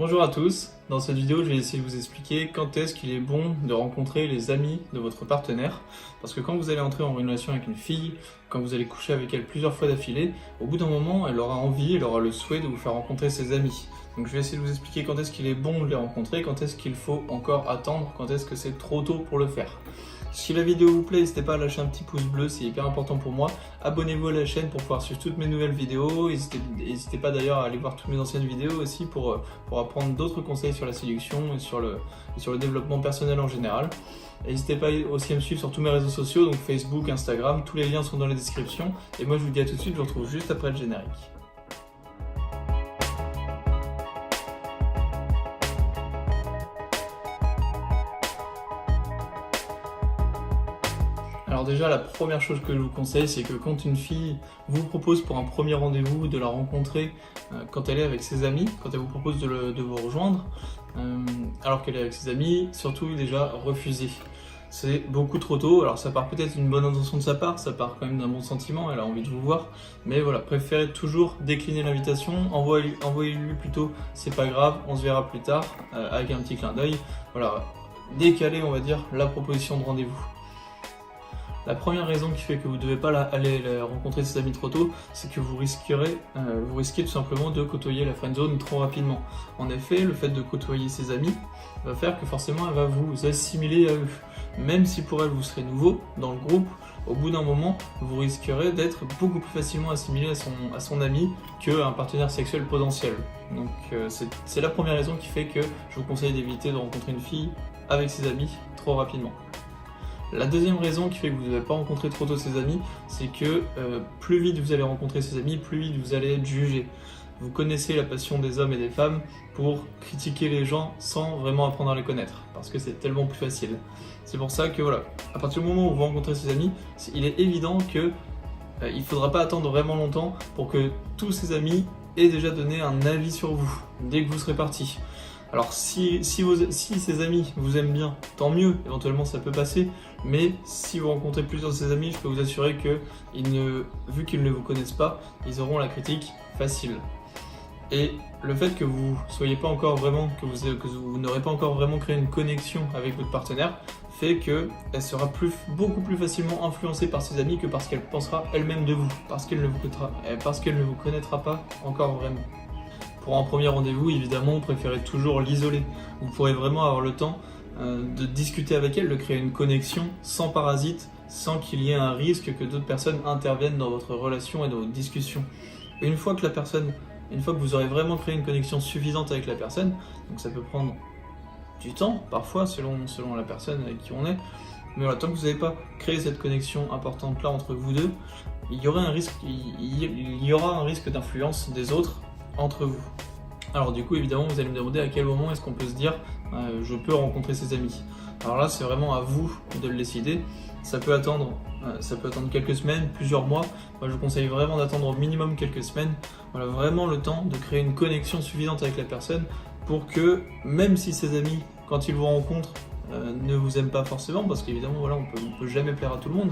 Bonjour à tous, dans cette vidéo je vais essayer de vous expliquer quand est-ce qu'il est bon de rencontrer les amis de votre partenaire. Parce que quand vous allez entrer en relation avec une fille, quand vous allez coucher avec elle plusieurs fois d'affilée, au bout d'un moment elle aura envie, elle aura le souhait de vous faire rencontrer ses amis. Donc je vais essayer de vous expliquer quand est-ce qu'il est bon de les rencontrer, quand est-ce qu'il faut encore attendre, quand est-ce que c'est trop tôt pour le faire. Si la vidéo vous plaît, n'hésitez pas à lâcher un petit pouce bleu, c'est hyper important pour moi. Abonnez-vous à la chaîne pour pouvoir suivre toutes mes nouvelles vidéos. N'hésitez pas d'ailleurs à aller voir toutes mes anciennes vidéos aussi pour apprendre d'autres conseils sur la séduction et sur le développement personnel en général. N'hésitez pas aussi à me suivre sur tous mes réseaux sociaux, donc Facebook, Instagram, tous les liens sont dans la description. Et moi je vous dis à tout de suite, je vous retrouve juste après le générique. Alors déjà, la première chose que je vous conseille, c'est que quand une fille vous propose pour un premier rendez-vous de la rencontrer quand elle est avec ses amis, quand elle vous propose de vous rejoindre, alors qu'elle est avec ses amis, surtout déjà refusez. C'est beaucoup trop tôt, alors ça part peut-être d'une bonne intention de sa part, ça part quand même d'un bon sentiment, elle a envie de vous voir, mais voilà, préférez toujours décliner l'invitation, envoyez-lui plutôt c'est pas grave, on se verra plus tard, avec un petit clin d'œil, voilà, décaler on va dire la proposition de rendez-vous. La première raison qui fait que vous ne devez pas aller rencontrer ses amis trop tôt, c'est que vous risquez tout simplement de côtoyer la friendzone trop rapidement. En effet, le fait de côtoyer ses amis va faire que forcément elle va vous assimiler à eux. Même si pour elle vous serez nouveau dans le groupe, au bout d'un moment, vous risquerez d'être beaucoup plus facilement assimilé à son ami qu'un partenaire sexuel potentiel. Donc c'est la première raison qui fait que je vous conseille d'éviter de rencontrer une fille avec ses amis trop rapidement. La deuxième raison qui fait que vous ne devez pas rencontrer trop tôt ses amis, c'est que plus vite vous allez rencontrer ses amis, plus vite vous allez être jugé. Vous connaissez la passion des hommes et des femmes pour critiquer les gens sans vraiment apprendre à les connaître, parce que c'est tellement plus facile. C'est pour ça que voilà, à partir du moment où vous rencontrez ses amis, il est évident que il ne faudra pas attendre vraiment longtemps pour que tous ses amis aient déjà donné un avis sur vous, dès que vous serez parti. Alors si ses amis vous aiment bien, tant mieux, éventuellement ça peut passer, mais si vous rencontrez plusieurs de ses amis, je peux vous assurer que vu qu'ils ne vous connaissent pas, ils auront la critique facile. Et le fait que vous soyez pas encore vraiment, que vous n'aurez pas encore vraiment créé une connexion avec votre partenaire, fait qu'elle sera beaucoup plus facilement influencée par ses amis que parce qu'elle pensera elle-même de vous, parce qu'elle ne vous connaîtra pas encore vraiment. Pour un premier rendez-vous, évidemment, préférez toujours l'isoler. Vous pourrez vraiment avoir le temps de discuter avec elle, de créer une connexion sans parasite, sans qu'il y ait un risque que d'autres personnes interviennent dans votre relation et dans votre discussion. Une fois que vous aurez vraiment créé une connexion suffisante avec la personne, donc ça peut prendre du temps, parfois, selon la personne avec qui on est, mais voilà, tant que vous n'avez pas créé cette connexion importante là entre vous deux, il y aura un risque d'influence des autres entre vous. Alors du coup évidemment vous allez me demander à quel moment est-ce qu'on peut se dire je peux rencontrer ses amis. Alors là c'est vraiment à vous de le décider, ça peut attendre quelques semaines, plusieurs mois. Moi je vous conseille vraiment d'attendre au minimum quelques semaines, voilà, vraiment le temps de créer une connexion suffisante avec la personne pour que même si ses amis quand ils vous rencontrent ne vous aiment pas forcément, parce qu'évidemment voilà, on peut jamais plaire à tout le monde,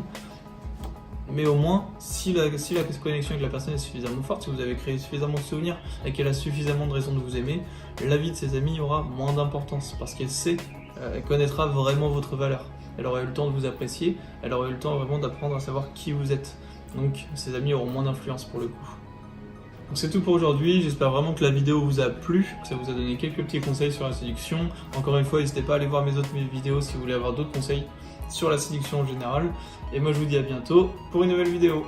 mais au moins, si la connexion avec la personne est suffisamment forte, si vous avez créé suffisamment de souvenirs et qu'elle a suffisamment de raisons de vous aimer, la vie de ses amis aura moins d'importance parce elle connaîtra vraiment votre valeur. Elle aura eu le temps de vous apprécier, elle aura eu le temps vraiment d'apprendre à savoir qui vous êtes. Donc ses amis auront moins d'influence pour le coup. Donc c'est tout pour aujourd'hui, j'espère vraiment que la vidéo vous a plu, que ça vous a donné quelques petits conseils sur la séduction. Encore une fois, n'hésitez pas à aller voir mes autres vidéos si vous voulez avoir d'autres conseils sur la séduction en général. Et moi je vous dis à bientôt pour une nouvelle vidéo.